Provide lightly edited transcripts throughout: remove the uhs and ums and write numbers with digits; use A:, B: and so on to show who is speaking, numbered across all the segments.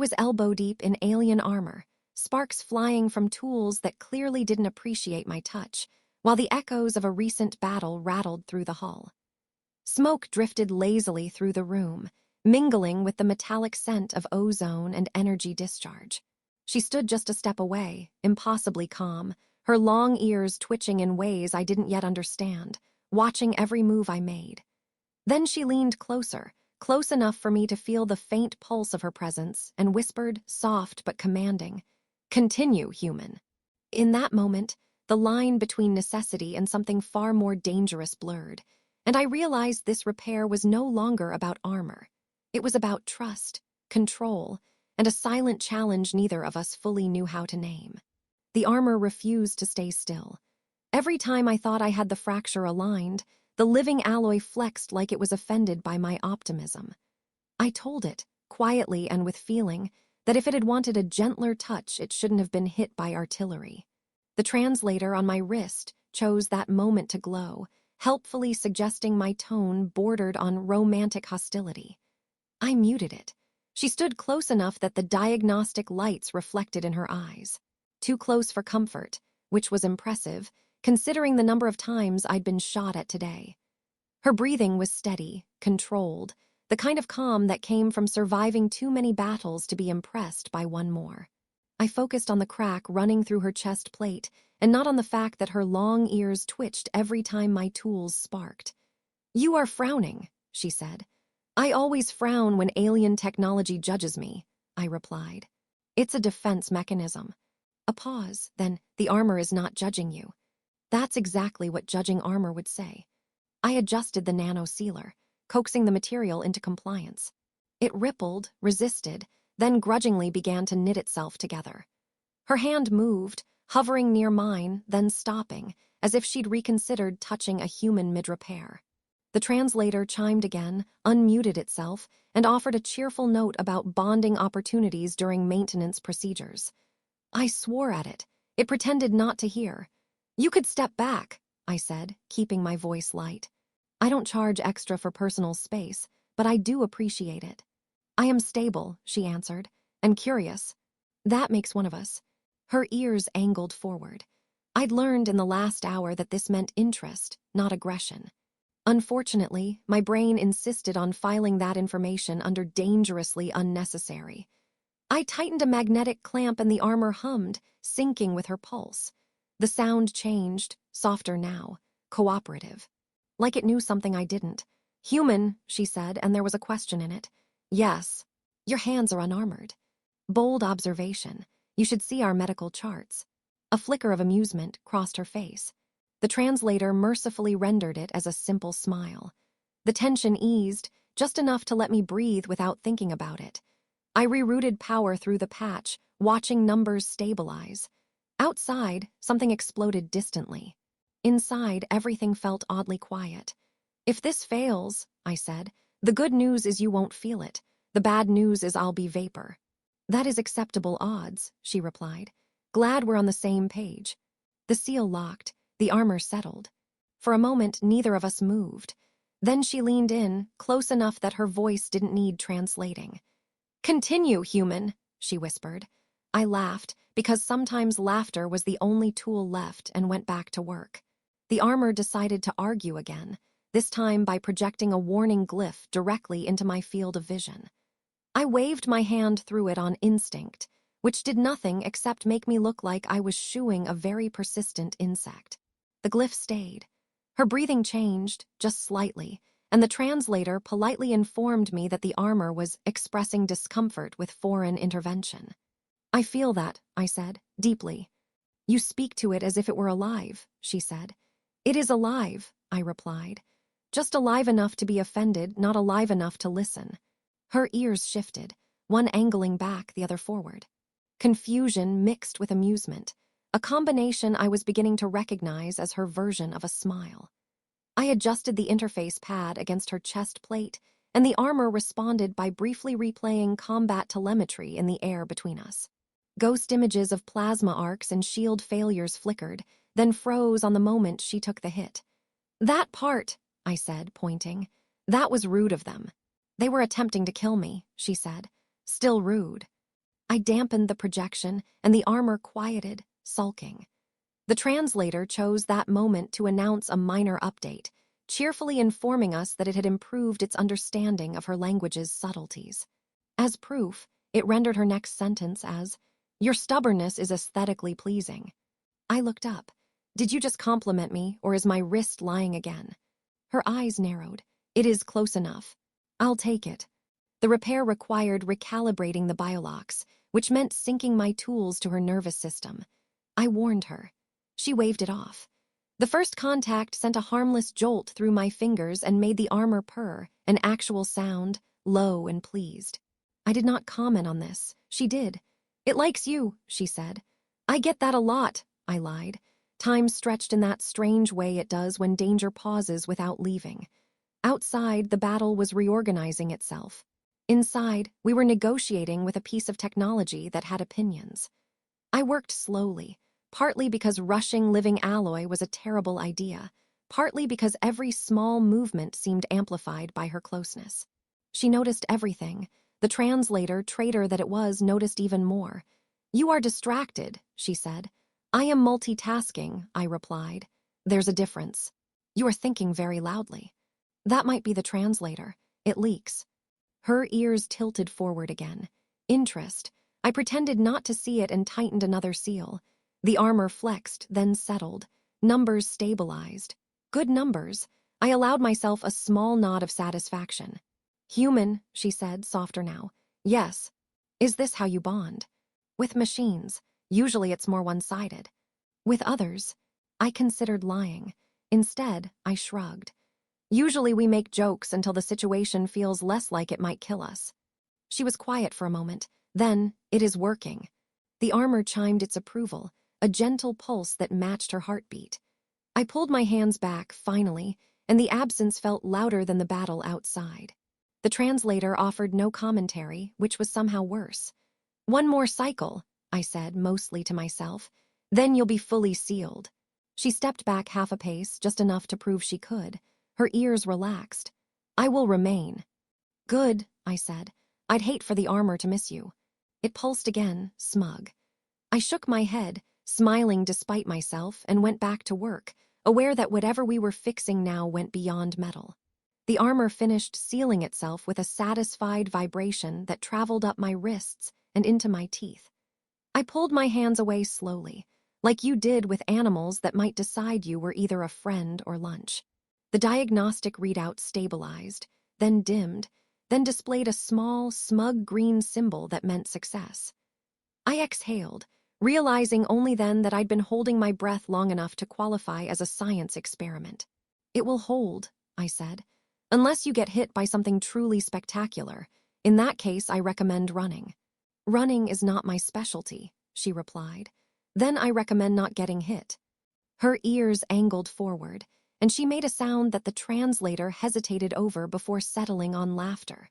A: was elbow-deep in alien armor, sparks flying from tools that clearly didn't appreciate my touch, while the echoes of a recent battle rattled through the hull. Smoke drifted lazily through the room, mingling with the metallic scent of ozone and energy discharge. She stood just a step away, impossibly calm, her long ears twitching in ways I didn't yet understand, watching every move I made. Then she leaned closer, close enough for me to feel the faint pulse of her presence, and whispered, soft but commanding, "Continue, human." In that moment, the line between necessity and something far more dangerous blurred, and I realized this repair was no longer about armor. It was about trust, control, and a silent challenge neither of us fully knew how to name. The armor refused to stay still. Every time I thought I had the fracture aligned, the living alloy flexed like it was offended by my optimism. I told it, quietly and with feeling, that if it had wanted a gentler touch, it shouldn't have been hit by artillery. The translator on my wrist chose that moment to glow, helpfully suggesting my tone bordered on romantic hostility. I muted it. She stood close enough that the diagnostic lights reflected in her eyes. Too close for comfort, which was impressive, considering the number of times I'd been shot at today. Her breathing was steady, controlled, the kind of calm that came from surviving too many battles to be impressed by one more. I focused on the crack running through her chest plate, and not on the fact that her long ears twitched every time my tools sparked. "You are frowning," she said. "I always frown when alien technology judges me," I replied. "It's a defense mechanism." A pause, then, "The armor is not judging you." That's exactly what judging armor would say. I adjusted the nano sealer, coaxing the material into compliance. It rippled, resisted, then grudgingly began to knit itself together. Her hand moved, hovering near mine, then stopping, as if she'd reconsidered touching a human mid-repair. The translator chimed again, unmuted itself, and offered a cheerful note about bonding opportunities during maintenance procedures. I swore at it. It pretended not to hear. "You could step back," I said, keeping my voice light. "I don't charge extra for personal space, but I do appreciate it." "I am stable," she answered, "and curious. That makes one of us." Her ears angled forward. I'd learned in the last hour that this meant interest, not aggression. Unfortunately, my brain insisted on filing that information under dangerously unnecessary. I tightened a magnetic clamp and the armor hummed, syncing with her pulse. The sound changed, softer now, cooperative. Like it knew something I didn't. "Human," she said, and there was a question in it. "Yes. Your hands are unarmored." Bold observation. You should see our medical charts. A flicker of amusement crossed her face. The translator mercifully rendered it as a simple smile. The tension eased, just enough to let me breathe without thinking about it. I rerouted power through the patch, watching numbers stabilize. Outside, something exploded distantly. Inside, everything felt oddly quiet. "If this fails," I said, "the good news is you won't feel it. The bad news is I'll be vapor." "That is acceptable odds," she replied. "Glad we're on the same page." The seal locked, the armor settled. For a moment, neither of us moved. Then she leaned in, close enough that her voice didn't need translating. "Continue, human," she whispered. I laughed, because sometimes laughter was the only tool left, and went back to work. The armor decided to argue again, this time by projecting a warning glyph directly into my field of vision. I waved my hand through it on instinct, which did nothing except make me look like I was shooing a very persistent insect. The glyph stayed. Her breathing changed, just slightly, and the translator politely informed me that the armor was expressing discomfort with foreign intervention. "I feel that," I said, "deeply." "You speak to it as if it were alive," she said. "It is alive," I replied. "Just alive enough to be offended, not alive enough to listen." Her ears shifted, one angling back, the other forward. Confusion mixed with amusement, a combination I was beginning to recognize as her version of a smile. I adjusted the interface pad against her chest plate, and the armor responded by briefly replaying combat telemetry in the air between us. Ghost images of plasma arcs and shield failures flickered, then froze on the moment she took the hit. "That part," I said, pointing. "That was rude of them." "They were attempting to kill me," she said. "Still rude." I dampened the projection, and the armor quieted, sulking. The translator chose that moment to announce a minor update, cheerfully informing us that it had improved its understanding of her language's subtleties. As proof, it rendered her next sentence as, "Your stubbornness is aesthetically pleasing." I looked up. "Did you just compliment me, or is my wrist lying again?" Her eyes narrowed. "It is close enough. I'll take it." The repair required recalibrating the biolocks, which meant syncing my tools to her nervous system. I warned her. She waved it off. The first contact sent a harmless jolt through my fingers and made the armor purr, an actual sound, low and pleased. I did not comment on this. She did. "It likes you," she said. "I get that a lot," I lied. Time stretched in that strange way it does when danger pauses without leaving. Outside, the battle was reorganizing itself. Inside, we were negotiating with a piece of technology that had opinions. I worked slowly, partly because rushing living alloy was a terrible idea, partly because every small movement seemed amplified by her closeness. She noticed everything. The translator, traitor that it was, noticed even more. "You are distracted," she said. "I am multitasking," I replied. "There's a difference. You are thinking very loudly." That might be the translator. It leaks. Her ears tilted forward again. Interest. I pretended not to see it and tightened another seal. The armor flexed, then settled. Numbers stabilized. Good numbers. I allowed myself a small nod of satisfaction. "Human," she said, softer now. "Yes. Is this how you bond?" "With machines. Usually it's more one-sided." "With others?" I considered lying. Instead, I shrugged. "Usually we make jokes until the situation feels less like it might kill us." She was quiet for a moment. Then, "It is working." The armor chimed its approval, a gentle pulse that matched her heartbeat. I pulled my hands back, finally, and the absence felt louder than the battle outside. The translator offered no commentary, which was somehow worse. "One more cycle," I said, mostly to myself. "Then you'll be fully sealed." She stepped back half a pace, just enough to prove she could. Her ears relaxed. "I will remain." "Good," I said. "I'd hate for the armor to miss you." It pulsed again, smug. I shook my head, smiling despite myself, and went back to work, aware that whatever we were fixing now went beyond metal. The armor finished sealing itself with a satisfied vibration that traveled up my wrists and into my teeth. I pulled my hands away slowly, like you did with animals that might decide you were either a friend or lunch. The diagnostic readout stabilized, then dimmed, then displayed a small, smug green symbol that meant success. I exhaled, realizing only then that I'd been holding my breath long enough to qualify as a science experiment. "It will hold," I said, "unless you get hit by something truly spectacular. In that case, I recommend running." "Running is not my specialty," she replied. "Then I recommend not getting hit." Her ears angled forward, and she made a sound that the translator hesitated over before settling on laughter.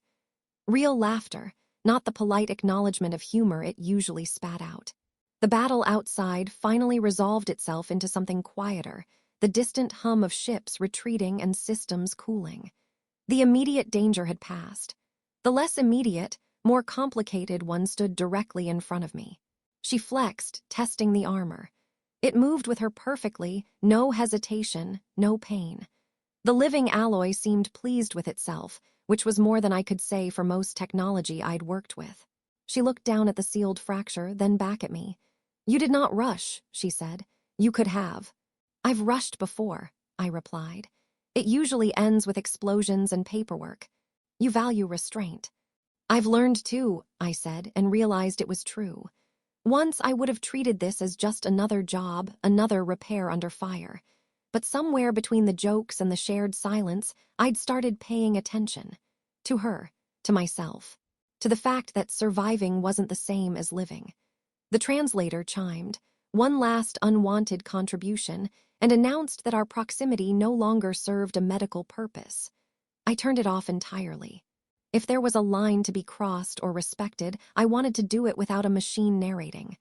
A: Real laughter, not the polite acknowledgement of humor it usually spat out. The battle outside finally resolved itself into something quieter, the distant hum of ships retreating and systems cooling. The immediate danger had passed. The less immediate, more complicated one stood directly in front of me. She flexed, testing the armor. It moved with her perfectly, no hesitation, no pain. The living alloy seemed pleased with itself, which was more than I could say for most technology I'd worked with. She looked down at the sealed fracture, then back at me. "You did not rush," she said. "You could have." "I've rushed before," I replied. "It usually ends with explosions and paperwork. You value restraint." "I've learned too," I said, and realized it was true. Once I would have treated this as just another job, another repair under fire. But somewhere between the jokes and the shared silence, I'd started paying attention. To her, to myself, to the fact that surviving wasn't the same as living. The translator chimed, one last unwanted contribution, and announced that our proximity no longer served a medical purpose. I turned it off entirely. If there was a line to be crossed or respected, I wanted to do it without a machine narrating.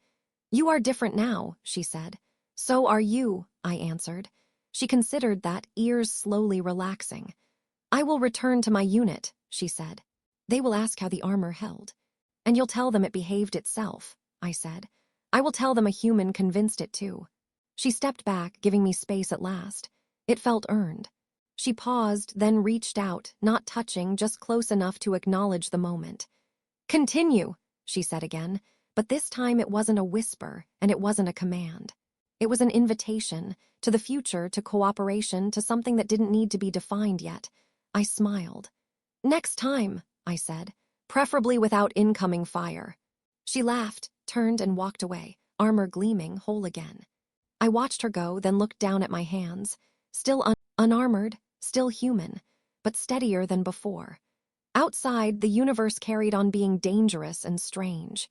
A: "You are different now," she said. "So are you," I answered. She considered that, ears slowly relaxing. "I will return to my unit," she said. "They will ask how the armor held." And you'll tell them it behaved itself, I said. I will tell them a human convinced it too. She stepped back, giving me space at last. It felt earned. She paused, then reached out, not touching, just close enough to acknowledge the moment. Continue, she said again, but this time it wasn't a whisper, and it wasn't a command. It was an invitation, to the future, to cooperation, to something that didn't need to be defined yet. I smiled. Next time, I said, preferably without incoming fire. She laughed, turned, and walked away, armor gleaming, whole again. I watched her go, then looked down at my hands, still unarmored, still human, but steadier than before. Outside, the universe carried on being dangerous and strange.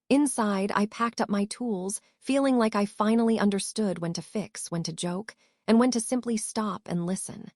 A: Inside, I packed up my tools, feeling like I finally understood when to fix, when to joke, and when to simply stop and listen.